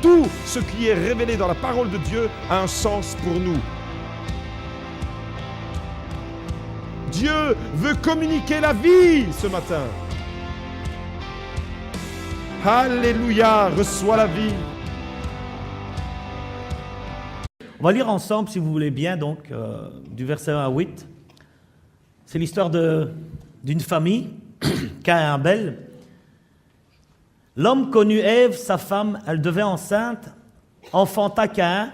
tout ce qui est révélé dans la parole de Dieu a un sens pour nous. Dieu veut communiquer la vie ce matin. Alléluia, reçois la vie. On va lire ensemble, si vous voulez bien, donc, du verset 1 à 8. C'est l'histoire d'une famille, Caïn et Abel. L'homme connut Ève, sa femme, elle devait enceinte, enfanta Caïn,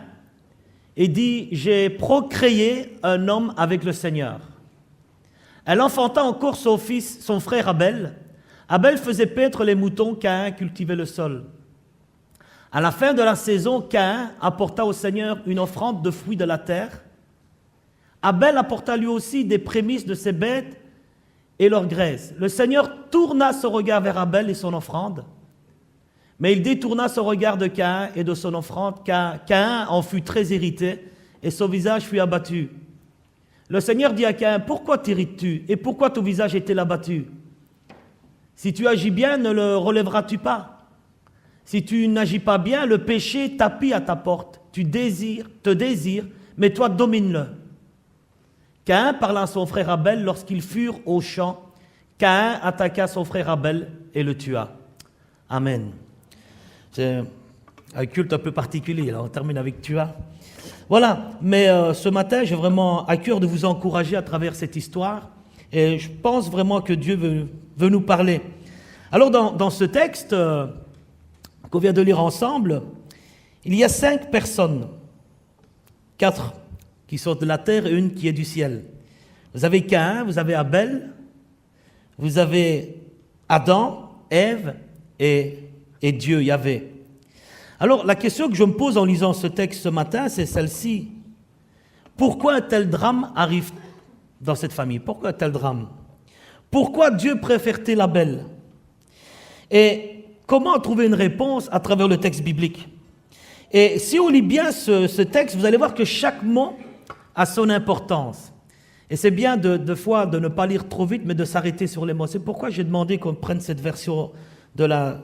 et dit, j'ai procréé un homme avec le Seigneur. Elle enfanta encore son fils, son frère Abel. Abel faisait paître les moutons, Caïn cultivait le sol. À la fin de la saison, Caïn apporta au Seigneur une offrande de fruits de la terre. Abel apporta lui aussi des prémices de ses bêtes et leur graisse. Le Seigneur tourna son regard vers Abel et son offrande, mais il détourna son regard de Caïn et de son offrande, car Caïn en fut très irrité et son visage fut abattu. Le Seigneur dit à Caïn, pourquoi t'irrites-tu et pourquoi ton visage est-il abattu? Si tu agis bien, ne le relèveras-tu pas? Si tu n'agis pas bien, le péché tapit à ta porte. Tu te désires, mais toi domine-le. Caïn parla à son frère Abel lorsqu'ils furent au champ. Caïn attaqua son frère Abel et le tua. Amen. C'est un culte un peu particulier, là. On termine avec tua. Voilà, mais ce matin, j'ai vraiment à cœur de vous encourager à travers cette histoire. Et je pense vraiment que Dieu veut nous parler. Alors, dans ce texte qu'on vient de lire ensemble, il y a 5 personnes, 4 qui sont de la terre et une qui est du ciel. Vous avez Caïn, vous avez Abel, vous avez Adam, Ève et Dieu, Yahvé. Alors, la question que je me pose en lisant ce texte ce matin, c'est celle-ci. Pourquoi un tel drame arrive dans cette famille? Pourquoi un tel drame? Pourquoi Dieu préfère-t-il Abel? Et comment trouver une réponse à travers le texte biblique? Et si on lit bien ce texte, vous allez voir que chaque mot a son importance. Et c'est bien de fois de ne pas lire trop vite, mais de s'arrêter sur les mots. C'est pourquoi j'ai demandé qu'on prenne cette version de la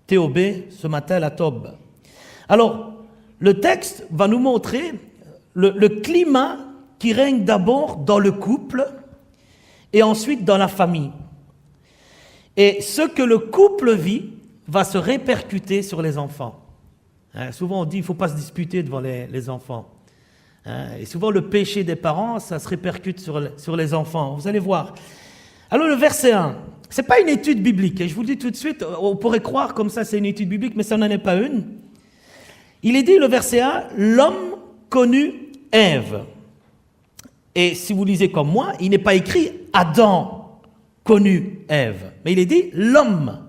TOB ce matin, la TOB. Alors, le texte va nous montrer le climat qui règne d'abord dans le couple et ensuite dans la famille. Et ce que le couple vit va se répercuter sur les enfants. Souvent on dit qu'il ne faut pas se disputer devant les enfants. Et souvent le péché des parents, ça se répercute sur les enfants. Vous allez voir. Alors le verset 1, ce n'est pas une étude biblique. Et je vous le dis tout de suite, on pourrait croire comme ça c'est une étude biblique, mais ça n'en est pas une. Il est dit, le verset 1, l'homme connut Ève. Et si vous lisez comme moi, il n'est pas écrit Adam connut Ève, mais il est dit l'homme.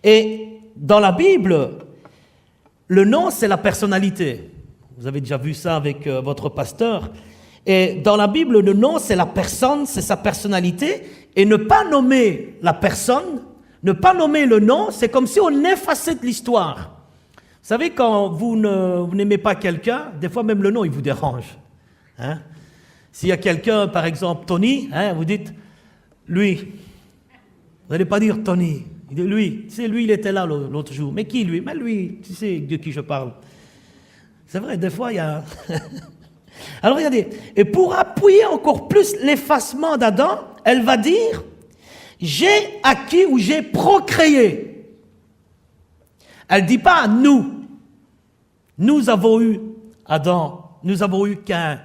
Et dans la Bible, le nom, c'est la personnalité. Vous avez déjà vu ça avec votre pasteur. Et dans la Bible, le nom, c'est la personne, c'est sa personnalité. Et ne pas nommer la personne, ne pas nommer le nom, c'est comme si on effaçait de l'histoire. Vous savez, quand vous n'aimez pas quelqu'un, des fois même le nom, il vous dérange. S'il y a quelqu'un, par exemple, Tony, vous dites, lui. Vous n'allez pas dire Tony. Il dit lui. Tu sais, lui, il était là l'autre jour. Mais qui, lui? Mais lui, tu sais de qui je parle. C'est vrai, des fois, il y a... Alors, regardez. Et pour appuyer encore plus l'effacement d'Adam, elle va dire, j'ai acquis ou j'ai procréé. Elle ne dit pas nous. Nous avons eu Adam, nous avons eu Caïn.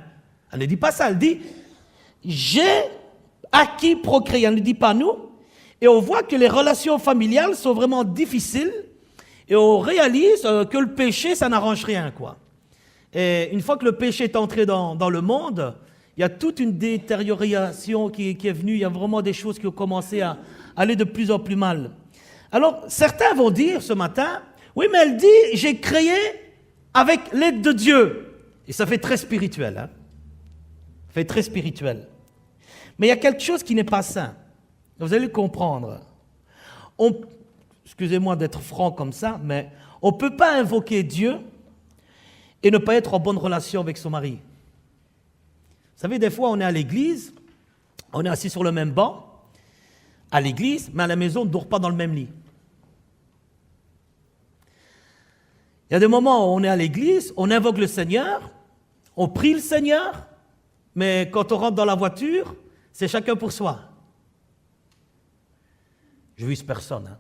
Elle ne dit pas ça, elle dit j'ai acquis, procréé. Elle ne dit pas nous. Et on voit que les relations familiales sont vraiment difficiles et on réalise que le péché, ça n'arrange rien, quoi. Et une fois que le péché est entré dans le monde, il y a toute une détérioration qui est venue, il y a vraiment des choses qui ont commencé à aller de plus en plus mal. Alors, certains vont dire ce matin, oui, mais elle dit, j'ai créé avec l'aide de Dieu. Et ça fait très spirituel, Ça fait très spirituel. Mais il y a quelque chose qui n'est pas sain. Vous allez le comprendre. Excusez-moi d'être franc comme ça, mais on ne peut pas invoquer Dieu et ne pas être en bonne relation avec son mari. Vous savez, des fois, on est à l'église, on est assis sur le même banc, à l'église, mais à la maison, on ne dort pas dans le même lit. Il y a des moments où on est à l'église, on invoque le Seigneur, on prie le Seigneur, mais quand on rentre dans la voiture, c'est chacun pour soi. Je vise personne. Hein.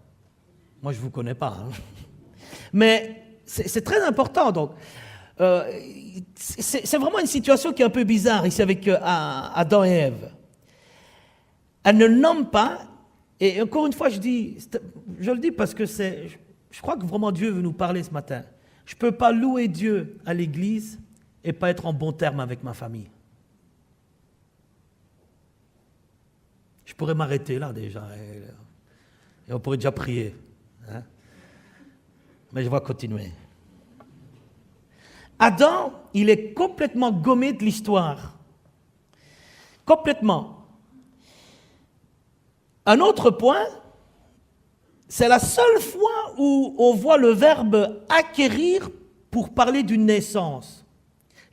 Moi, je ne vous connais pas. Hein. Mais c'est très important. Donc, c'est vraiment une situation qui est un peu bizarre ici avec Adam et Ève. Elle ne nomme pas, et encore une fois, je le dis parce que je crois que vraiment Dieu veut nous parler ce matin. Je ne peux pas louer Dieu à l'église et pas être en bon terme avec ma famille. Je pourrais m'arrêter là déjà, et on pourrait déjà prier. Hein? Mais je vais continuer. Adam, il est complètement gommé de l'histoire. Complètement. Un autre point, c'est la seule fois où on voit le verbe acquérir pour parler d'une naissance.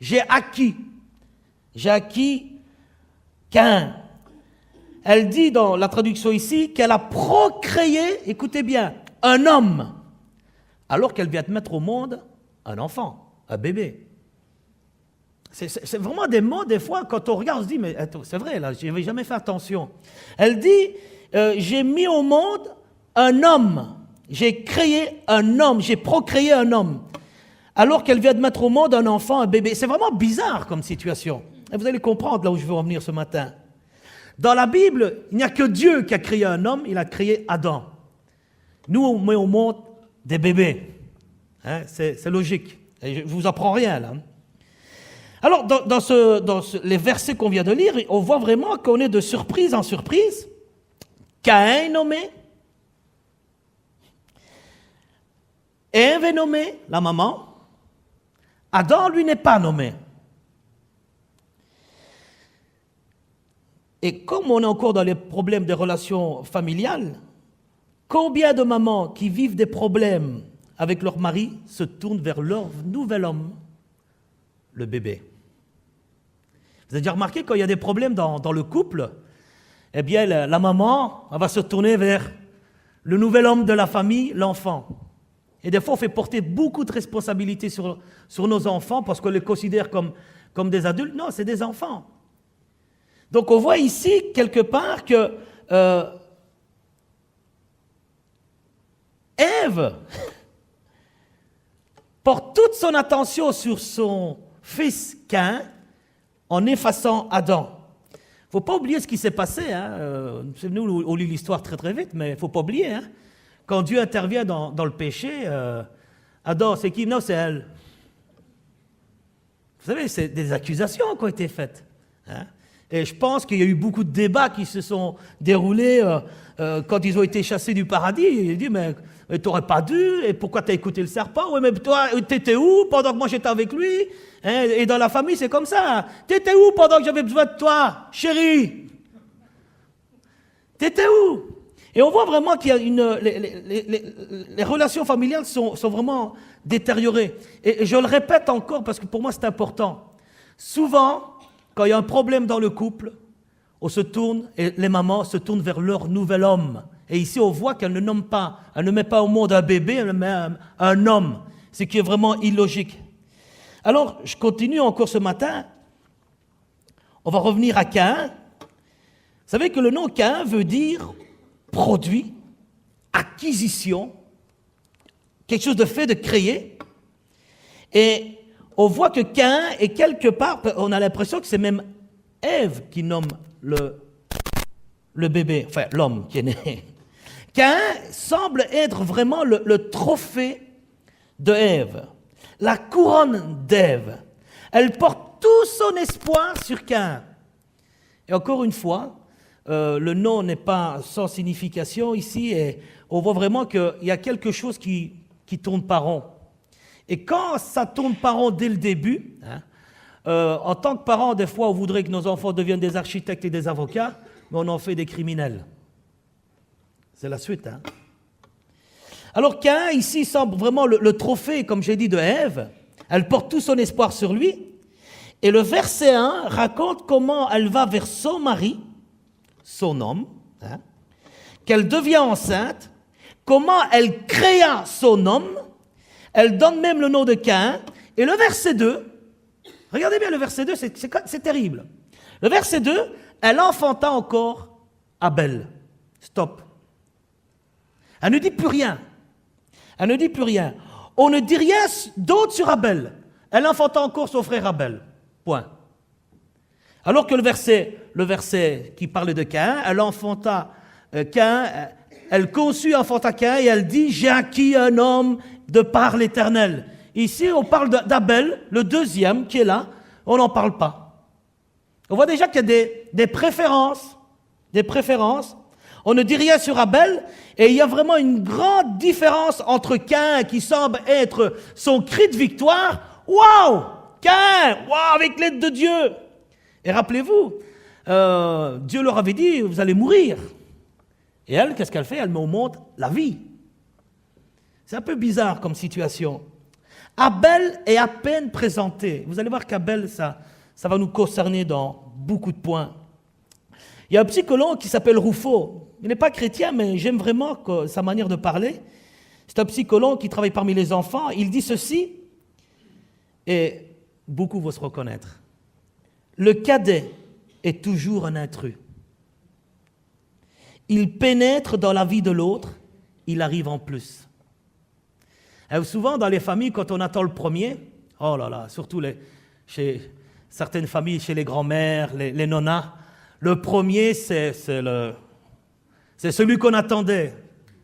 J'ai acquis Caïn. Elle dit dans la traduction ici qu'elle a procréé, écoutez bien, un homme, alors qu'elle vient de mettre au monde un enfant, un bébé. C'est vraiment des mots, des fois, quand on regarde, on se dit, mais attends, c'est vrai, là, je n'avais jamais fait attention. Elle dit, j'ai mis au monde un homme, j'ai créé un homme, j'ai procréé un homme, alors qu'elle vient de mettre au monde un enfant, un bébé. C'est vraiment bizarre comme situation. Et vous allez comprendre là où je veux en venir ce matin. Dans la Bible, il n'y a que Dieu qui a créé un homme, il a créé Adam. Nous, on met au monde des bébés. Hein, c'est logique. Et je ne vous apprends rien là. Alors, dans les versets qu'on vient de lire, on voit vraiment qu'on est de surprise en surprise. Caïn est nommé. Ève est nommée, la maman. Adam, lui, n'est pas nommé. Et comme on est encore dans les problèmes des relations familiales, combien de mamans qui vivent des problèmes avec leur mari se tournent vers leur nouvel homme, le bébé? Vous avez déjà remarqué quand il y a des problèmes dans le couple, eh bien la maman elle va se tourner vers le nouvel homme de la famille, l'enfant. Et des fois on fait porter beaucoup de responsabilités sur nos enfants parce qu'on les considère comme des adultes. Non, c'est des enfants. Donc on voit ici quelque part que Ève porte toute son attention sur son fils Caïn en effaçant Adam. Il ne faut pas oublier ce qui s'est passé. Hein. Nous, on lit l'histoire très très vite, mais il ne faut pas oublier. Hein. Quand Dieu intervient dans le péché, Adam, c'est qui? Non, c'est elle. Vous savez, c'est des accusations qui ont été faites. Hein. Et je pense qu'il y a eu beaucoup de débats qui se sont déroulés quand ils ont été chassés du paradis. Il dit, mais tu n'aurais pas dû, et pourquoi tu as écouté le serpent? Oui, mais toi, tu étais où pendant que moi j'étais avec lui? Hein, et dans la famille, c'est comme ça. Tu étais où pendant que j'avais besoin de toi, chérie? Tu étais où? Et on voit vraiment qu'il y a les relations familiales sont vraiment détériorées. Et je le répète encore parce que pour moi c'est important. Souvent, quand il y a un problème dans le couple, on se tourne, et les mamans se tournent vers leur nouvel homme. Et ici, on voit qu'elle ne nomme pas, elle ne met pas au monde un bébé, elle met un homme, ce qui est vraiment illogique. Alors, je continue encore ce matin. On va revenir à Caïn. Vous savez que le nom Caïn veut dire produit, acquisition, quelque chose de fait, de créé. Et on voit que Caïn est quelque part, on a l'impression que c'est même Ève qui nomme le bébé, enfin l'homme qui est né. Caïn semble être vraiment le trophée de Ève, la couronne d'Ève. Elle porte tout son espoir sur Caïn. Et encore une fois, le nom n'est pas sans signification ici, et on voit vraiment qu'il y a quelque chose qui tourne pas rond. Et quand ça tourne pas rond dès le début, hein, en tant que parents, des fois, on voudrait que nos enfants deviennent des architectes et des avocats, mais on en fait des criminels. C'est la suite. Hein. Alors Caïn, ici, semble vraiment le trophée, comme j'ai dit, de Ève. Elle porte tout son espoir sur lui. Et le verset 1 raconte comment elle va vers son mari, son homme, hein, qu'elle devient enceinte, comment elle créa son homme. Elle donne même le nom de Caïn. Et le verset 2, regardez bien le verset 2, c'est terrible. Le verset 2, elle enfanta encore Abel. Stop. Elle ne dit plus rien. Elle ne dit plus rien. On ne dit rien d'autre sur Abel. Elle enfanta encore son frère Abel. Point. Alors que le verset qui parle de Caïn, elle enfanta Caïn, elle conçut, enfanta Caïn, et elle dit, j'ai acquis un homme de par l'Éternel. Ici, on parle d'Abel, le deuxième qui est là, on n'en parle pas. On voit déjà qu'il y a des préférences. On ne dit rien sur Abel, et il y a vraiment une grande différence entre Caïn, qui semble être son cri de victoire. Waouh! Caïn! Waouh! Avec l'aide de Dieu! Et rappelez-vous, Dieu leur avait dit, vous allez mourir. Et elle, qu'est-ce qu'elle fait? Elle me montre la vie. C'est un peu bizarre comme situation. Abel est à peine présenté. Vous allez voir qu'Abel, ça va nous concerner dans beaucoup de points. Il y a un psychologue qui s'appelle Rousseau. Il n'est pas chrétien, mais j'aime vraiment sa manière de parler. C'est un psychologue qui travaille parmi les enfants. Il dit ceci, et beaucoup vont se reconnaître. Le cadet est toujours un intrus. Il pénètre dans la vie de l'autre, il arrive en plus. Et souvent, dans les familles, quand on attend le premier, oh là là, surtout chez certaines familles, chez les grands-mères, les nonas, le premier, c'est celui qu'on attendait.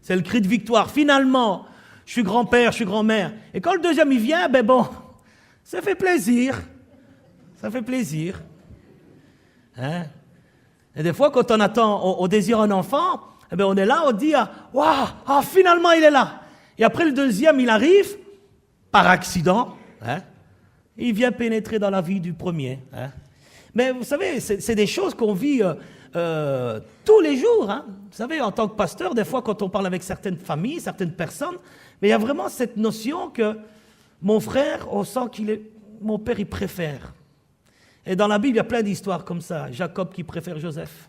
C'est le cri de victoire. Finalement, je suis grand-père, je suis grand-mère. Et quand le deuxième, il vient, ben bon, ça fait plaisir. Ça fait plaisir. Hein? Et des fois, quand on attend, on désire un enfant, eh bien on est là, on dit, waouh, finalement il est là. Et après le deuxième, il arrive, par accident, hein? Il vient pénétrer dans la vie du premier. Hein? Mais vous savez, c'est des choses qu'on vit tous les jours. Hein? Vous savez, en tant que pasteur, des fois, quand on parle avec certaines familles, certaines personnes, mais il y a vraiment cette notion que mon frère, on sent mon père, il préfère. Et dans la Bible, il y a plein d'histoires comme ça. Jacob qui préfère Joseph.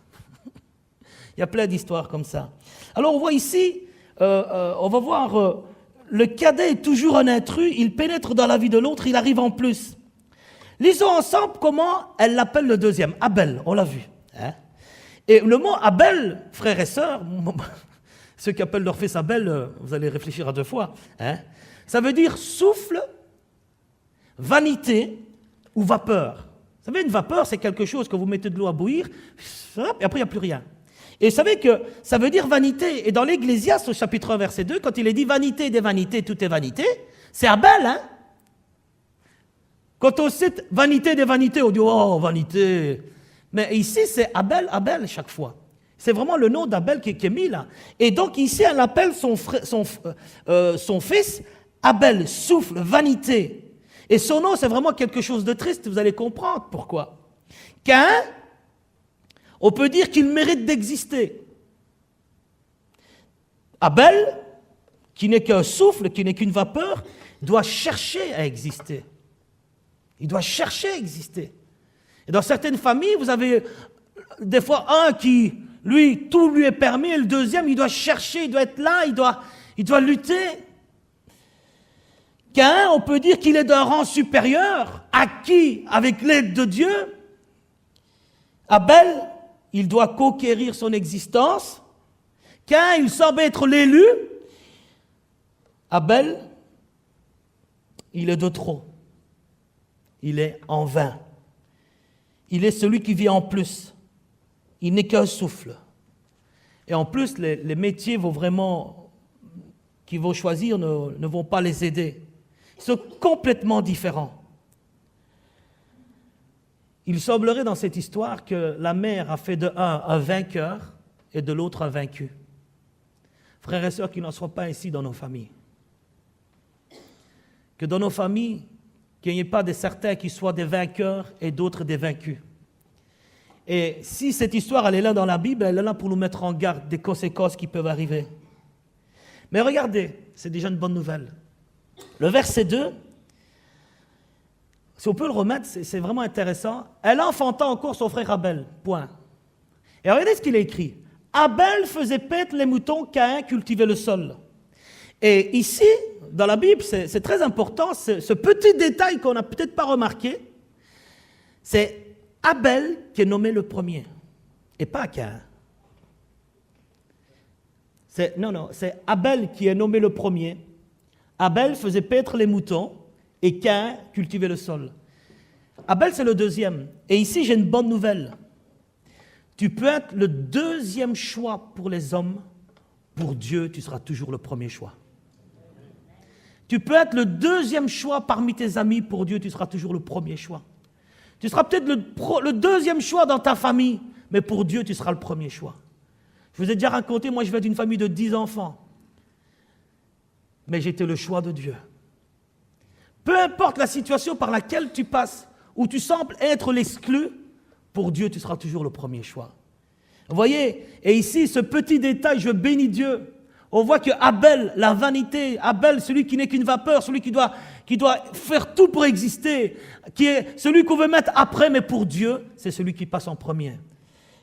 Il y a plein d'histoires comme ça. Alors on voit ici, on va voir, le cadet est toujours un intrus, il pénètre dans la vie de l'autre, il arrive en plus. Lisons ensemble comment elle l'appelle le deuxième, Abel, on l'a vu. Hein? Et le mot Abel, frères et sœurs, ceux qui appellent leur fils Abel, vous allez réfléchir à deux fois, hein? Ça veut dire souffle, vanité ou vapeur. Vous savez, une vapeur, c'est quelque chose que vous mettez de l'eau à bouillir, et après, il n'y a plus rien. Et vous savez que ça veut dire vanité. Et dans l'Ecclésiaste, au chapitre 1, verset 2, quand il est dit vanité des vanités, tout est vanité, c'est Abel, hein? Quand on cite vanité des vanités, on dit, oh, vanité. Mais ici, c'est Abel, Abel, chaque fois. C'est vraiment le nom d'Abel qui est mis là. Et donc ici, elle appelle son fils Abel, souffle, vanité. Et son nom, c'est vraiment quelque chose de triste, vous allez comprendre pourquoi. Caïn, on peut dire qu'il mérite d'exister. Abel, qui n'est qu'un souffle, qui n'est qu'une vapeur, doit chercher à exister. Il doit chercher à exister. Et dans certaines familles, vous avez des fois un qui, lui, tout lui est permis, et le deuxième, il doit chercher, il doit être là, il doit lutter. Caïn, on peut dire qu'il est d'un rang supérieur, acquis avec l'aide de Dieu. Abel, il doit conquérir son existence. Caïn, il semble être l'élu. Abel, il est de trop. Il est en vain. Il est celui qui vit en plus. Il n'est qu'un souffle. Et en plus, les métiers qu'ils vont choisir ne vont pas les aider. Ils sont complètement différents. Il semblerait dans cette histoire que la mère a fait de un vainqueur et de l'autre un vaincu. Frères et sœurs, qu'il n'en soit pas ainsi dans nos familles. Que dans nos familles, qu'il n'y ait pas de certains qui soient des vainqueurs et d'autres des vaincus. Et si cette histoire, elle est là dans la Bible, elle est là pour nous mettre en garde des conséquences qui peuvent arriver. Mais regardez, c'est déjà une bonne nouvelle. Le verset 2, si on peut le remettre, c'est vraiment intéressant. Elle enfanta encore son frère Abel, point. Et regardez ce qu'il a écrit. Abel faisait paître les moutons, Caïn cultivait le sol. Et ici, dans la Bible, c'est très important, ce petit détail qu'on n'a peut-être pas remarqué, c'est Abel qui est nommé le premier, et pas Caïn. Non, c'est Abel qui est nommé le premier. Abel faisait paître les moutons et Caïn cultivait le sol. Abel, c'est le deuxième. Et ici, j'ai une bonne nouvelle. Tu peux être le deuxième choix pour les hommes. Pour Dieu, tu seras toujours le premier choix. Tu peux être le deuxième choix parmi tes amis. Pour Dieu, tu seras toujours le premier choix. Tu seras peut-être le deuxième choix dans ta famille. Mais pour Dieu, tu seras le premier choix. Je vous ai déjà raconté, moi je viens d'une famille de 10 enfants. Mais j'étais le choix de Dieu. Peu importe la situation par laquelle tu passes, où tu sembles être l'exclu, pour Dieu, tu seras toujours le premier choix. Vous voyez, et ici, ce petit détail, je bénis Dieu. On voit que Abel, la vanité, Abel, celui qui n'est qu'une vapeur, celui qui doit faire tout pour exister, qui est celui qu'on veut mettre après, mais pour Dieu, c'est celui qui passe en premier.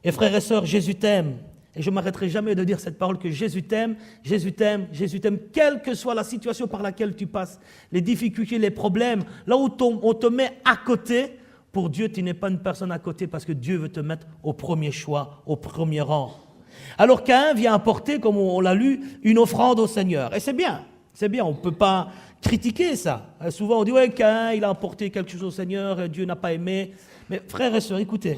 Et frères et sœurs, Jésus t'aime. Et je ne m'arrêterai jamais de dire cette parole que Jésus t'aime, Jésus t'aime, Jésus t'aime, quelle que soit la situation par laquelle tu passes, les difficultés, les problèmes, là où on te met à côté, pour Dieu, tu n'es pas une personne à côté parce que Dieu veut te mettre au premier choix, au premier rang. Alors Caïn vient apporter, comme on l'a lu, une offrande au Seigneur. Et c'est bien, on ne peut pas critiquer ça. Souvent on dit, ouais, Caïn, il a apporté quelque chose au Seigneur, Dieu n'a pas aimé. Mais frères et sœurs, écoutez.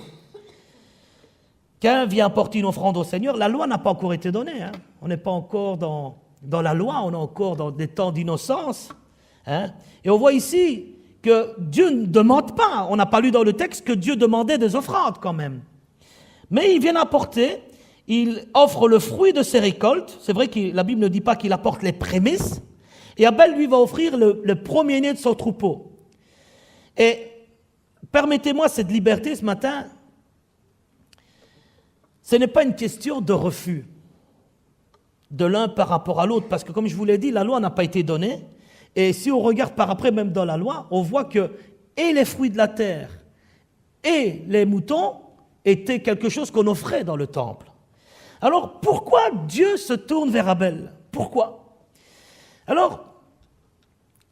Caïn vient apporter une offrande au Seigneur, la loi n'a pas encore été donnée. Hein. On n'est pas encore dans la loi, on est encore dans des temps d'innocence. Hein. Et on voit ici que Dieu ne demande pas, on n'a pas lu dans le texte que Dieu demandait des offrandes quand même. Mais il vient apporter, il offre le fruit de ses récoltes. C'est vrai que la Bible ne dit pas qu'il apporte les prémices. Et Abel lui va offrir le premier-né de son troupeau. Et permettez-moi cette liberté ce matin. Ce n'est pas une question de refus de l'un par rapport à l'autre, parce que comme je vous l'ai dit, la loi n'a pas été donnée, et si on regarde par après, même dans la loi, on voit que et les fruits de la terre et les moutons étaient quelque chose qu'on offrait dans le temple. Alors pourquoi Dieu se tourne vers Abel? Pourquoi? Alors,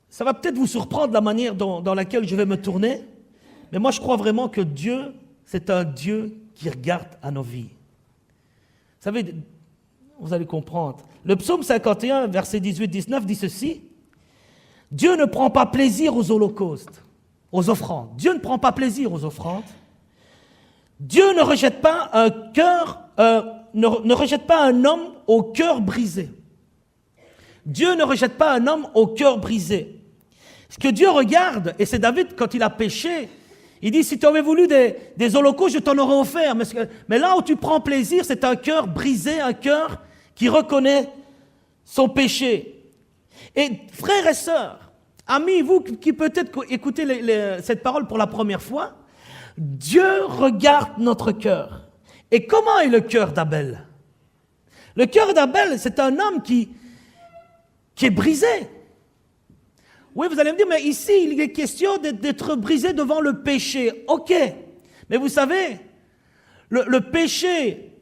ça va peut-être vous surprendre la manière dans laquelle je vais me tourner, mais moi je crois vraiment que Dieu, c'est un Dieu qui regarde à nos vies. Vous savez, vous allez comprendre. Le psaume 51, verset 18-19 dit ceci. Dieu ne prend pas plaisir aux holocaustes, aux offrandes. Dieu ne prend pas plaisir aux offrandes. Dieu ne rejette pas un cœur, ne rejette pas un homme au cœur brisé. Dieu ne rejette pas un homme au cœur brisé. Ce que Dieu regarde, et c'est David quand il a péché, il dit, si tu avais voulu des holocaustes, je t'en aurais offert. Mais là où tu prends plaisir, c'est un cœur brisé, un cœur qui reconnaît son péché. Et frères et sœurs, amis, vous qui peut-être écoutez cette parole pour la première fois, Dieu regarde notre cœur. Et comment est le cœur d'Abel? Le cœur d'Abel, c'est un homme qui est brisé. Oui, vous allez me dire, mais ici, il est question d'être brisé devant le péché. Ok, mais vous savez, le péché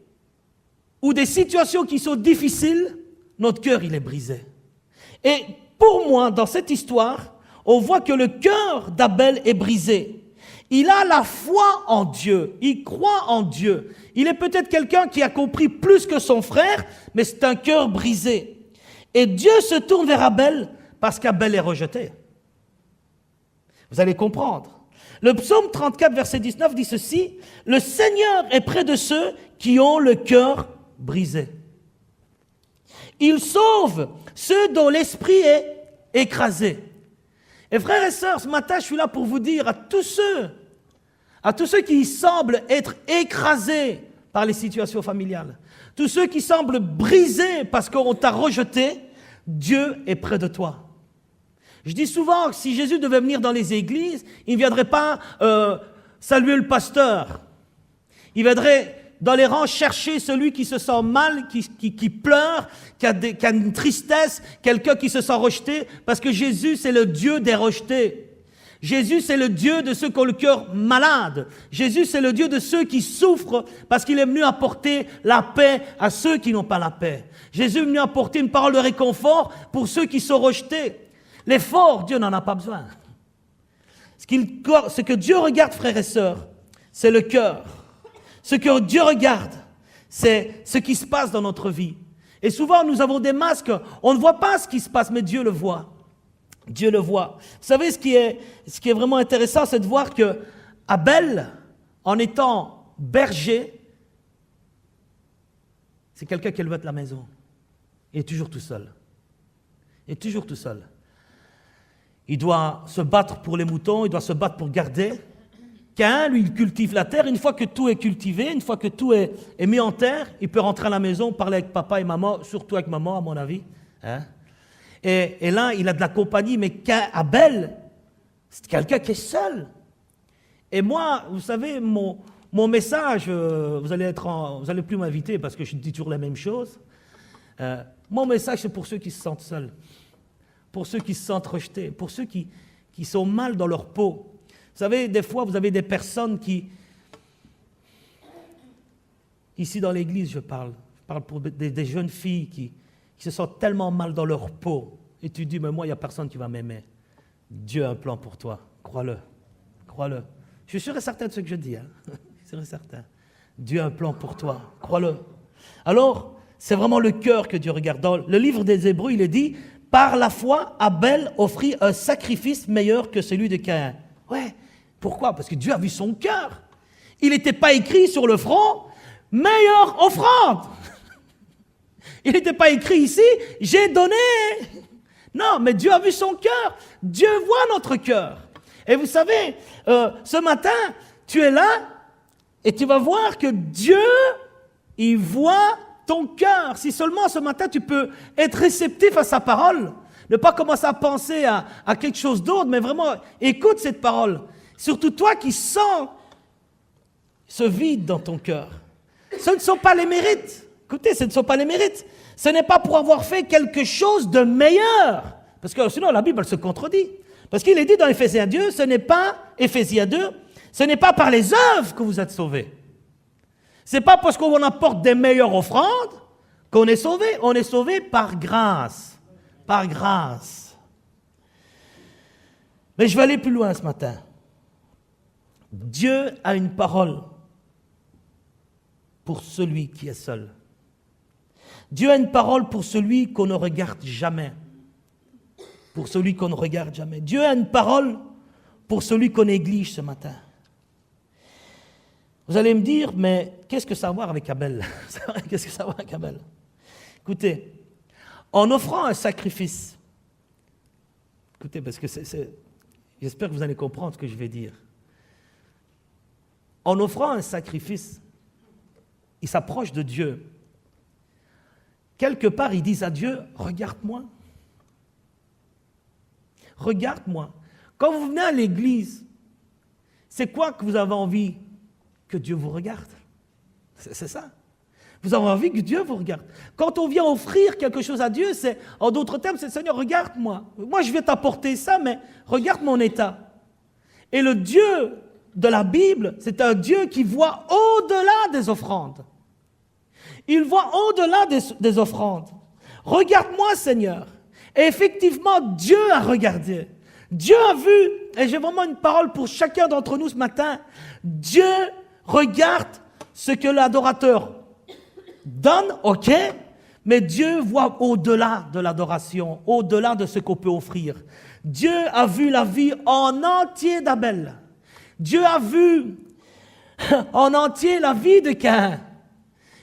ou des situations qui sont difficiles, notre cœur, il est brisé. Et pour moi, dans cette histoire, on voit que le cœur d'Abel est brisé. Il a la foi en Dieu, il croit en Dieu. Il est peut-être quelqu'un qui a compris plus que son frère, mais c'est un cœur brisé. Et Dieu se tourne vers Abel, parce qu'Abel est rejeté. Vous allez comprendre. Le psaume 34, verset 19 dit ceci, « Le Seigneur est près de ceux qui ont le cœur brisé. Il sauve ceux dont l'esprit est écrasé. » Et frères et sœurs, ce matin, je suis là pour vous dire à tous ceux qui semblent être écrasés par les situations familiales, tous ceux qui semblent brisés parce qu'on t'a rejeté, Dieu est près de toi. Je dis souvent que si Jésus devait venir dans les églises, il ne viendrait pas saluer le pasteur. Il viendrait dans les rangs chercher celui qui se sent mal, qui pleure, qui a une tristesse, quelqu'un qui se sent rejeté, parce que Jésus, c'est le Dieu des rejetés. Jésus, c'est le Dieu de ceux qui ont le cœur malade. Jésus, c'est le Dieu de ceux qui souffrent, parce qu'il est venu apporter la paix à ceux qui n'ont pas la paix. Jésus est venu apporter une parole de réconfort pour ceux qui sont rejetés. L'effort, Dieu n'en a pas besoin. Ce que Dieu regarde, frères et sœurs, c'est le cœur. Ce que Dieu regarde, c'est ce qui se passe dans notre vie. Et souvent, nous avons des masques, on ne voit pas ce qui se passe, mais Dieu le voit. Dieu le voit. Vous savez, ce qui est vraiment intéressant, c'est de voir que Abel, en étant berger, c'est quelqu'un qui est élevé de la maison. Il est toujours tout seul. Il est toujours tout seul. Il doit se battre pour les moutons, il doit se battre pour garder. Caïn, lui, il cultive la terre. Une fois que tout est cultivé, une fois que tout est mis en terre, il peut rentrer à la maison, parler avec papa et maman, surtout avec maman, à mon avis. Hein? Et là, il a de la compagnie, mais Abel, c'est quelqu'un qui est seul. Et moi, vous savez, mon message, vous allez plus m'inviter parce que je dis toujours la même chose. Mon message, c'est pour ceux qui se sentent seuls, pour ceux qui se sentent rejetés, pour ceux qui sont mal dans leur peau. Vous savez, des fois, vous avez des personnes qui, ici dans l'église, je parle pour des jeunes filles qui se sentent tellement mal dans leur peau. Et tu dis, mais moi, il n'y a personne qui va m'aimer. Dieu a un plan pour toi, crois-le, crois-le. Je suis sûr et certain de ce que je dis, hein. Sûr et certain. Dieu a un plan pour toi, crois-le. Alors, c'est vraiment le cœur que Dieu regarde. Dans le livre des Hébreux, il est dit, par la foi, Abel offrit un sacrifice meilleur que celui de Caïn. Ouais, pourquoi? Parce que Dieu a vu son cœur. Il n'était pas écrit sur le front, meilleure offrande. Il n'était pas écrit ici, j'ai donné. Non, mais Dieu a vu son cœur. Dieu voit notre cœur. Et vous savez, ce matin, tu es là et tu vas voir que Dieu, il voit ton cœur. Si seulement ce matin, tu peux être réceptif à sa parole, ne pas commencer à penser à quelque chose d'autre, mais vraiment, écoute cette parole. Surtout toi qui sens ce vide dans ton cœur. Ce ne sont pas les mérites. Écoutez, ce ne sont pas les mérites. Ce n'est pas pour avoir fait quelque chose de meilleur. Parce que sinon, la Bible, elle se contredit. Parce qu'il est dit dans Éphésiens 2, ce n'est pas par les œuvres que vous êtes sauvés. Ce n'est pas parce qu'on apporte des meilleures offrandes qu'on est sauvé. On est sauvé par grâce. Par grâce. Mais je vais aller plus loin ce matin. Dieu a une parole pour celui qui est seul. Dieu a une parole pour celui qu'on ne regarde jamais. Pour celui qu'on ne regarde jamais. Dieu a une parole pour celui qu'on néglige ce matin. Vous allez me dire, mais qu'est-ce que ça a à voir avec Abel? Qu'est-ce que ça a à voir avec Abel? Écoutez, en offrant un sacrifice, écoutez, parce que j'espère que vous allez comprendre ce que je vais dire. En offrant un sacrifice, il s'approche de Dieu. Quelque part, ils disent à Dieu, regarde-moi. Regarde-moi. Quand vous venez à l'église, c'est quoi que vous avez envie? Que Dieu vous regarde. C'est ça. Vous avez envie que Dieu vous regarde. Quand on vient offrir quelque chose à Dieu, c'est, en d'autres termes, c'est Seigneur, regarde-moi. Moi, je vais t'apporter ça, mais regarde mon état. Et le Dieu de la Bible, c'est un Dieu qui voit au-delà des offrandes. Il voit au-delà des offrandes. Regarde-moi, Seigneur. Et effectivement, Dieu a regardé. Dieu a vu, et j'ai vraiment une parole pour chacun d'entre nous ce matin. Dieu regarde ce que l'adorateur donne, ok, mais Dieu voit au-delà de l'adoration, au-delà de ce qu'on peut offrir. Dieu a vu la vie en entier d'Abel. Dieu a vu en entier la vie de Caïn.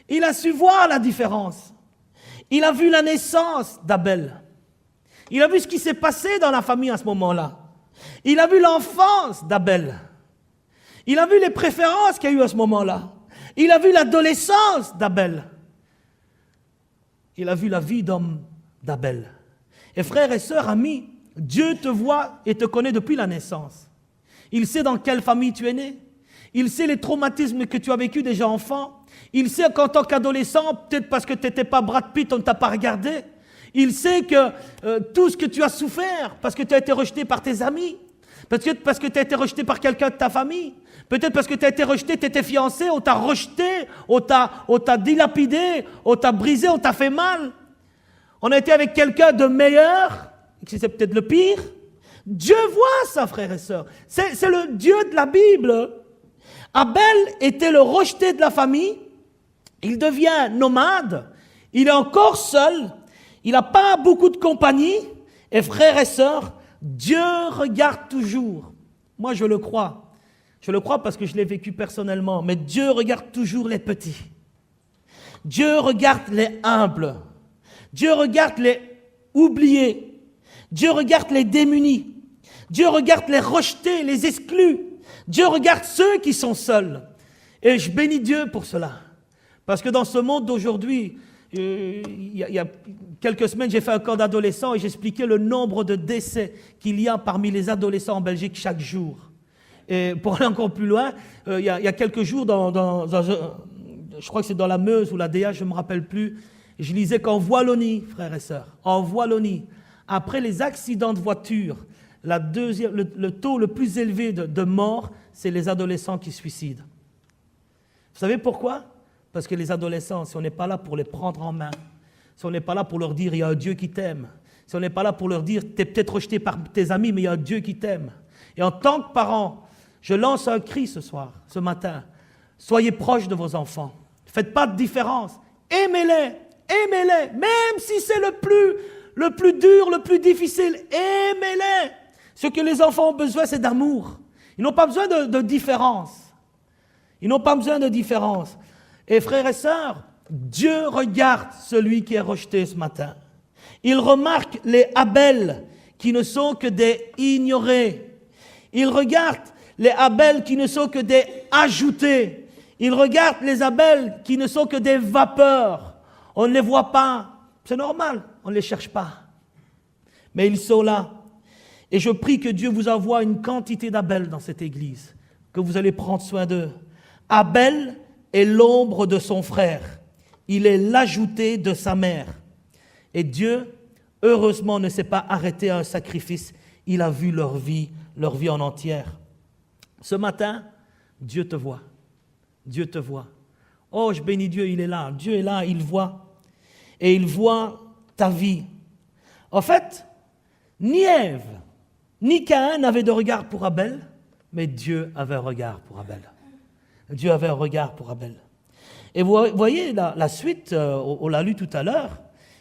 Il a su voir la différence. Il a vu la naissance d'Abel. Il a vu ce qui s'est passé dans la famille à ce moment-là. Il a vu l'enfance d'Abel. Il a vu les préférences qu'il y a eu à ce moment-là. Il a vu l'adolescence d'Abel. Il a vu la vie d'homme d'Abel. Et frères et sœurs, amis, Dieu te voit et te connaît depuis la naissance. Il sait dans quelle famille tu es né. Il sait les traumatismes que tu as vécus déjà enfant. Il sait qu'en tant qu'adolescent, peut-être parce que tu n'étais pas Brad Pitt, on ne t'a pas regardé. Il sait que tout ce que tu as souffert, parce que tu as été rejeté par tes amis, peut-être parce que tu as été rejeté par quelqu'un de ta famille, peut-être parce que tu as été rejeté, tu étais fiancé, on t'a rejeté, on t'a dilapidé, on t'a brisé, on t'a fait mal. On a été avec quelqu'un de meilleur c'est peut-être le pire. Dieu voit ça, frères et sœurs. C'est le Dieu de la Bible. Abel était le rejeté de la famille. Il devient nomade. Il est encore seul. Il n'a pas beaucoup de compagnie. Et frères et sœurs, Dieu regarde toujours. Moi, je le crois. Je le crois parce que je l'ai vécu personnellement. Mais Dieu regarde toujours les petits. Dieu regarde les humbles. Dieu regarde les oubliés. Dieu regarde les démunis. Dieu regarde les rejetés, les exclus. Dieu regarde ceux qui sont seuls. Et je bénis Dieu pour cela. Parce que dans ce monde d'aujourd'hui, il y a quelques semaines, j'ai fait un camp d'adolescents et j'expliquais le nombre de décès qu'il y a parmi les adolescents en Belgique chaque jour. Et pour aller encore plus loin, il y a quelques jours, je crois que c'est dans la Meuse ou la DA, je ne me rappelle plus, je lisais qu'en Wallonie, frères et sœurs, en Wallonie, après les accidents de voiture, le taux le plus élevé de morts, c'est les adolescents qui se suicident. Vous savez pourquoi? Parce que les adolescents, si on n'est pas là pour les prendre en main, si on n'est pas là pour leur dire il y a un Dieu qui t'aime, si on n'est pas là pour leur dire tu es peut-être rejeté par tes amis, mais il y a un Dieu qui t'aime. Et en tant que parent, je lance un cri ce matin. Soyez proches de vos enfants. Ne faites pas de différence. Aimez-les, même si c'est le plus dur, le plus difficile, aimez-les. Ce que les enfants ont besoin, c'est d'amour. Ils n'ont pas besoin de différence. Ils n'ont pas besoin de différence. Et frères et sœurs, Dieu regarde celui qui est rejeté ce matin. Il remarque les Abel qui ne sont que des ignorés. Il regarde les Abel qui ne sont que des ajoutés. Il regarde les Abel qui ne sont que des vapeurs. On ne les voit pas. C'est normal, on ne les cherche pas. Mais ils sont là. Et je prie que Dieu vous envoie une quantité d'Abel dans cette église, que vous allez prendre soin d'eux. Abel est l'ombre de son frère. Il est l'ajouté de sa mère. Et Dieu, heureusement, ne s'est pas arrêté à un sacrifice. Il a vu leur vie en entière. Ce matin, Dieu te voit. Dieu te voit. Oh, je bénis Dieu, il est là. Dieu est là, il voit. Et il voit ta vie. En fait, ni Ève, ni Caïn n'avaient de regard pour Abel, mais Dieu avait un regard pour Abel. Dieu avait un regard pour Abel. Et vous voyez la suite, on l'a lu tout à l'heure.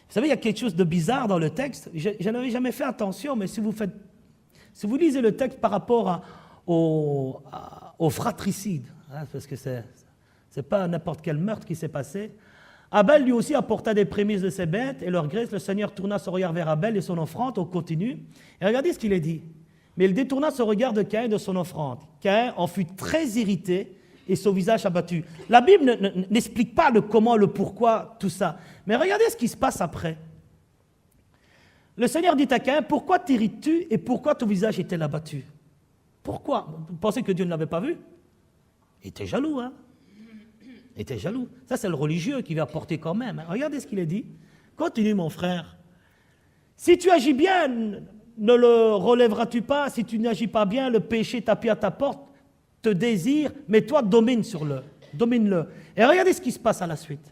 Vous savez, il y a quelque chose de bizarre dans le texte. Je n'avais jamais fait attention, mais si vous lisez le texte par rapport au fratricide, hein, parce que c'est pas n'importe quel meurtre qui s'est passé, Abel lui aussi apporta des prémices de ses bêtes et leur graisse. Le Seigneur tourna son regard vers Abel et son offrande. On continue. Et regardez ce qu'il est dit. Mais il détourna son regard de Caïn et de son offrande. Caïn en fut très irrité et son visage abattu. La Bible n'explique pas le comment, le pourquoi, tout ça. Mais regardez ce qui se passe après. Le Seigneur dit à Caïn, pourquoi t'irrites-tu et pourquoi ton visage est-il abattu? Pourquoi? Vous pensez que Dieu ne l'avait pas vu? Il était jaloux, hein? Il était jaloux. Ça, c'est le religieux qui va porter quand même. Hein. Regardez ce qu'il est dit. Continue, mon frère. Si tu agis bien, ne le relèveras-tu pas? Si tu n'agis pas bien, le péché tapis à ta porte te désire, mais toi, domine-le. Et regardez ce qui se passe à la suite.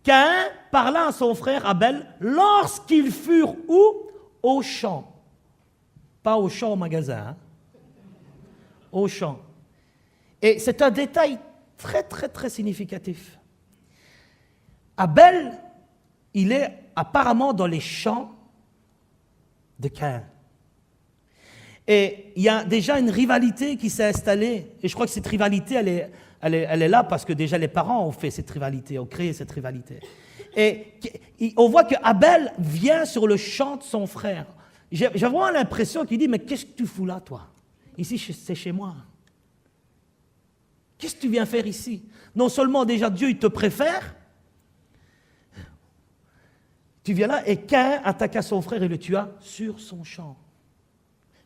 Caïn parla à son frère Abel lorsqu'ils furent où? Au champ. Pas au champ au magasin. Hein? Au champ. Et c'est un détail très, très, très significatif. Abel, il est apparemment dans les champs de Caïn. Et il y a déjà une rivalité qui s'est installée. Et je crois que cette rivalité, elle est là parce que déjà les parents ont fait cette rivalité, ont créé cette rivalité. Et on voit que Abel vient sur le champ de son frère. J'ai vraiment l'impression qu'il dit, mais qu'est-ce que tu fous là, toi? Ici, c'est chez moi. Qu'est-ce que tu viens faire ici? Non seulement déjà Dieu, il te préfère, tu viens là et Caïn attaqua son frère et le tua sur son champ.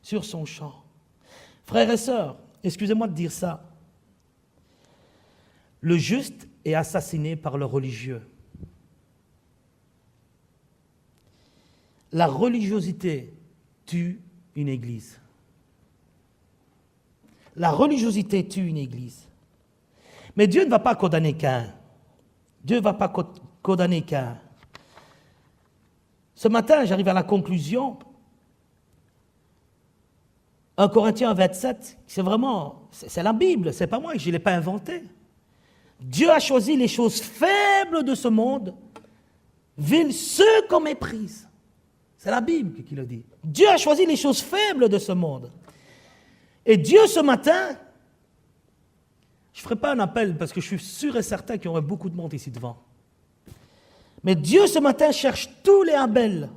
Sur son champ. Frères et sœurs, excusez-moi de dire ça. Le juste est assassiné par le religieux. La religiosité tue une église. La religiosité tue une église. Mais Dieu ne va pas condamner Caïn. Dieu ne va pas condamner Caïn. Ce matin, j'arrive à la conclusion 1 Corinthiens 27, c'est la Bible, c'est pas moi, je ne l'ai pas inventé. Dieu a choisi les choses faibles de ce monde, viles, ceux qu'on méprise. C'est la Bible qui le dit. Dieu a choisi les choses faibles de ce monde. Et Dieu, ce matin, je ne ferai pas un appel parce que je suis sûr et certain qu'il y aurait beaucoup de monde ici devant. Mais Dieu, ce matin, cherche tous les Abel.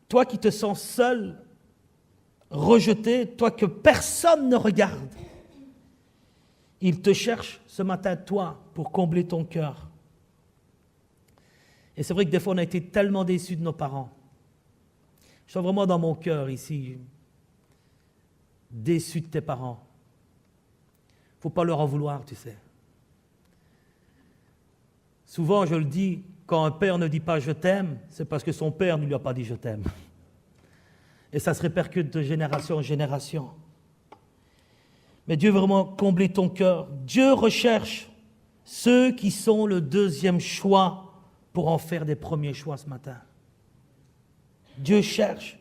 Toi qui te sens seul, rejeté, toi que personne ne regarde, il te cherche ce matin, toi, pour combler ton cœur. Et c'est vrai que des fois, on a été tellement déçus de nos parents. Je suis vraiment dans mon cœur ici, déçu de tes parents. Il ne faut pas leur en vouloir, tu sais. Souvent, je le dis, quand un père ne dit pas « je t'aime », c'est parce que son père ne lui a pas dit « je t'aime ». Et ça se répercute de génération en génération. Mais Dieu veut vraiment combler ton cœur. Dieu recherche ceux qui sont le deuxième choix pour en faire des premiers choix ce matin. Dieu cherche.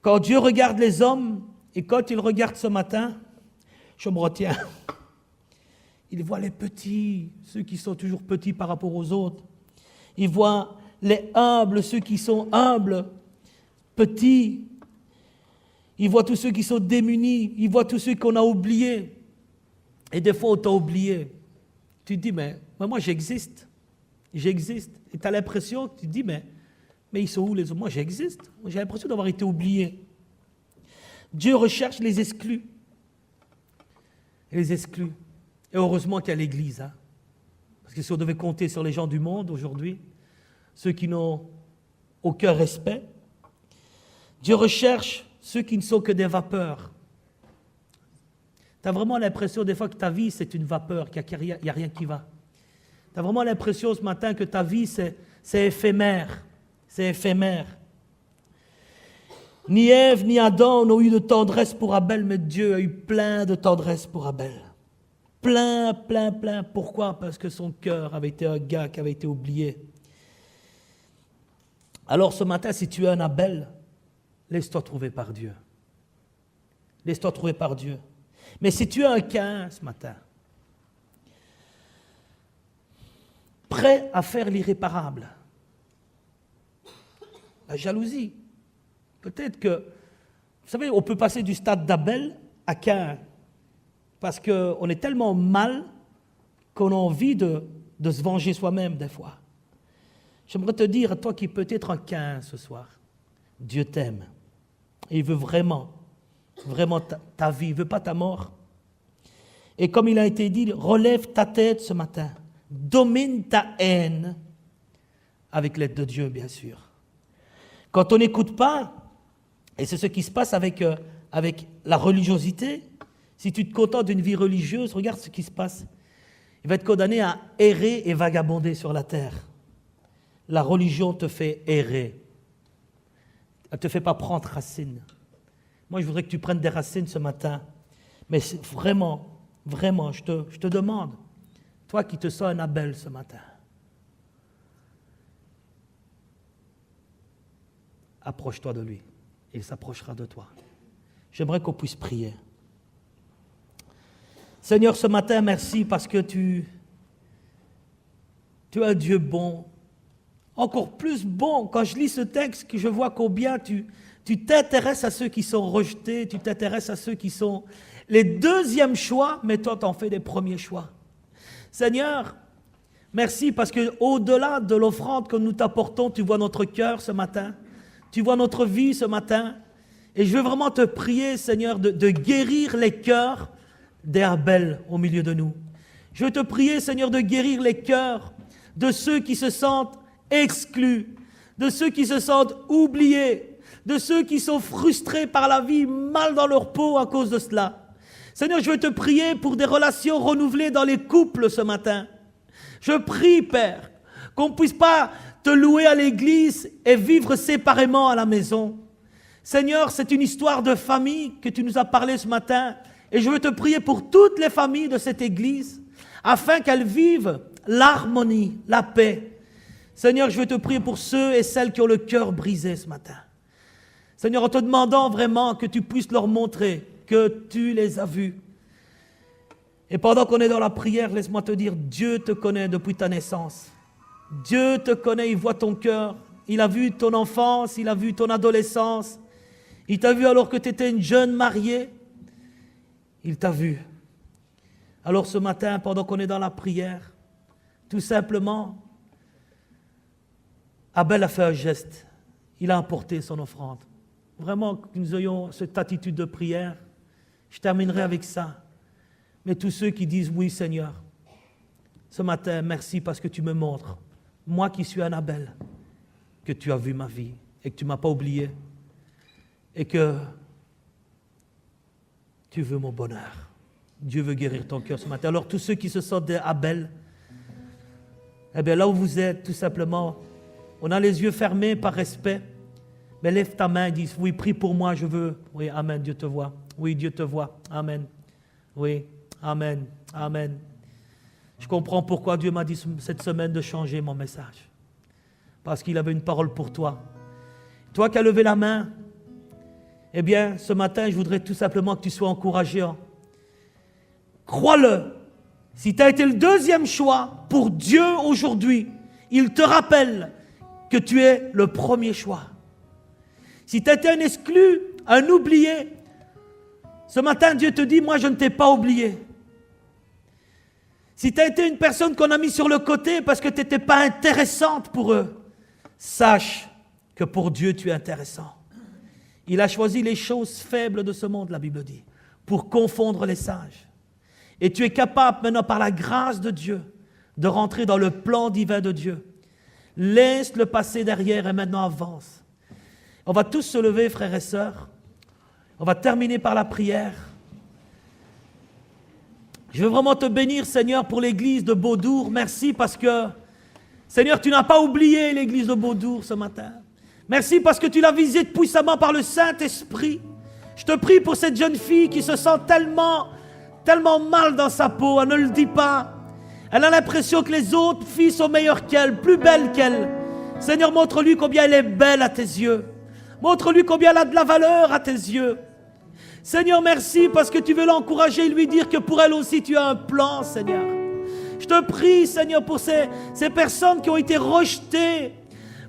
Quand Dieu regarde les hommes, et quand il regarde ce matin, je me retiens, il voit les petits, ceux qui sont toujours petits par rapport aux autres. Il voit les humbles, ceux qui sont humbles, petits. Il voit tous ceux qui sont démunis. Il voit tous ceux qu'on a oubliés. Et des fois, on t'a oublié. Tu te dis, mais moi j'existe. J'existe. Et tu as l'impression, tu te dis, mais ils sont où les autres? Moi j'existe. J'ai l'impression d'avoir été oublié. Dieu recherche les exclus. Les exclus. Et heureusement qu'il y a l'Église. Hein? Parce que si on devait compter sur les gens du monde aujourd'hui, ceux qui n'ont aucun respect, Dieu recherche ceux qui ne sont que des vapeurs. Tu as vraiment l'impression des fois que ta vie c'est une vapeur, qu'il n'y a rien qui va. Tu as vraiment l'impression ce matin que ta vie c'est éphémère. C'est éphémère. Ni Ève ni Adam n'ont eu de tendresse pour Abel, mais Dieu a eu plein de tendresse pour Abel. Plein. Pourquoi? Parce que son cœur avait été un gars qui avait été oublié. Alors ce matin, si tu es un Abel, laisse-toi trouver par Dieu. Laisse-toi trouver par Dieu. Mais si tu es un Caïn ce matin, prêt à faire l'irréparable, la jalousie, peut-être que, vous savez, on peut passer du stade d'Abel à Caïn, parce qu'on est tellement mal qu'on a envie de se venger soi-même des fois. J'aimerais te dire, toi qui peux être un Caïn ce soir, Dieu t'aime. Et il veut vraiment ta vie, il ne veut pas ta mort. Et comme il a été dit, relève ta tête ce matin, domine ta haine, avec l'aide de Dieu, bien sûr. Quand on n'écoute pas, et c'est ce qui se passe avec la religiosité, si tu te contentes d'une vie religieuse, regarde ce qui se passe. Il va être condamné à errer et vagabonder sur la terre. La religion te fait errer. Elle ne te fait pas prendre racine. Moi, je voudrais que tu prennes des racines ce matin. Mais vraiment, je te demande, toi qui te sens un Abel ce matin, approche-toi de lui. Il s'approchera de toi. J'aimerais qu'on puisse prier. Seigneur, ce matin, merci parce que tu es un Dieu bon. Encore plus bon, quand je lis ce texte, que je vois combien tu t'intéresses à ceux qui sont rejetés, tu t'intéresses à ceux qui sont les deuxièmes choix, mais toi, tu en fais des premiers choix. Seigneur, merci parce qu'au-delà de l'offrande que nous t'apportons, tu vois notre cœur ce matin, tu vois notre vie ce matin, et je veux vraiment te prier, Seigneur, de guérir les cœurs des Abel au milieu de nous. Je veux te prier, Seigneur, de guérir les cœurs de ceux qui se sentent exclus, de ceux qui se sentent oubliés, de ceux qui sont frustrés par la vie, mal dans leur peau à cause de cela. Seigneur, je veux te prier pour des relations renouvelées dans les couples ce matin. Je prie, Père, qu'on ne puisse pas te louer à l'église et vivre séparément à la maison. Seigneur, c'est une histoire de famille que tu nous as parlé ce matin. Et je veux te prier pour toutes les familles de cette église, afin qu'elles vivent l'harmonie, la paix. Seigneur, je veux te prier pour ceux et celles qui ont le cœur brisé ce matin. Seigneur, en te demandant vraiment que tu puisses leur montrer que tu les as vus. Et pendant qu'on est dans la prière, laisse-moi te dire, Dieu te connaît depuis ta naissance. Dieu te connaît, il voit ton cœur. Il a vu ton enfance, il a vu ton adolescence. Il t'a vu alors que tu étais une jeune mariée. Il t'a vu. Alors ce matin, pendant qu'on est dans la prière, tout simplement, Abel a fait un geste. Il a apporté son offrande. Vraiment, que nous ayons cette attitude de prière. Je terminerai avec ça. Mais tous ceux qui disent oui Seigneur, ce matin, merci parce que tu me montres, moi qui suis un Abel, que tu as vu ma vie et que tu ne m'as pas oublié et que tu veux mon bonheur. Dieu veut guérir ton cœur ce matin. Alors tous ceux qui se sentent des Abel, eh bien là où vous êtes, tout simplement, on a les yeux fermés par respect, mais lève ta main et dis oui, prie pour moi, je veux. Oui, amen, Dieu te voit. Oui, Dieu te voit. Amen. Oui, amen, amen. Je comprends pourquoi Dieu m'a dit cette semaine de changer mon message. Parce qu'il avait une parole pour toi. Toi qui as levé la main, eh bien, ce matin, je voudrais tout simplement que tu sois encouragé. Crois-le. Si tu as été le deuxième choix pour Dieu aujourd'hui, il te rappelle que tu es le premier choix. Si tu as été un exclu, un oublié, ce matin, Dieu te dit, moi, je ne t'ai pas oublié. Si tu as été une personne qu'on a mis sur le côté parce que tu n'étais pas intéressante pour eux, sache que pour Dieu, tu es intéressant. Il a choisi les choses faibles de ce monde, la Bible dit, pour confondre les sages. Et tu es capable maintenant, par la grâce de Dieu, de rentrer dans le plan divin de Dieu. Laisse le passé derrière et maintenant avance. On va tous se lever, frères et sœurs. On va terminer par la prière. Je veux vraiment te bénir, Seigneur, pour l'église de Beaudour. Merci parce que, Seigneur, tu n'as pas oublié l'église de Beaudour ce matin. Merci parce que tu l'as visite puissamment par le Saint-Esprit. Je te prie pour cette jeune fille qui se sent tellement mal dans sa peau. Elle ne le dit pas. Elle a l'impression que les autres filles sont meilleures qu'elle, plus belles qu'elle. Seigneur, montre-lui combien elle est belle à tes yeux. Montre-lui combien elle a de la valeur à tes yeux. Seigneur, merci parce que tu veux l'encourager et lui dire que pour elle aussi tu as un plan, Seigneur. Je te prie, Seigneur, pour ces personnes qui ont été rejetées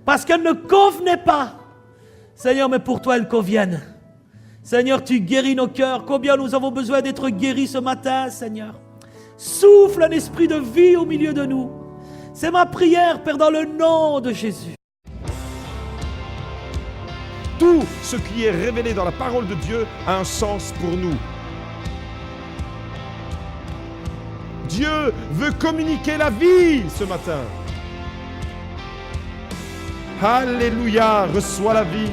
parce qu'elles ne convenaient pas. Seigneur, mais pour toi elles conviennent. Seigneur, tu guéris nos cœurs. Combien nous avons besoin d'être guéris ce matin, Seigneur. Souffle un esprit de vie au milieu de nous. C'est ma prière, Père, dans le nom de Jésus. Tout ce qui est révélé dans la parole de Dieu a un sens pour nous. Dieu veut communiquer la vie ce matin. Alléluia, reçois la vie.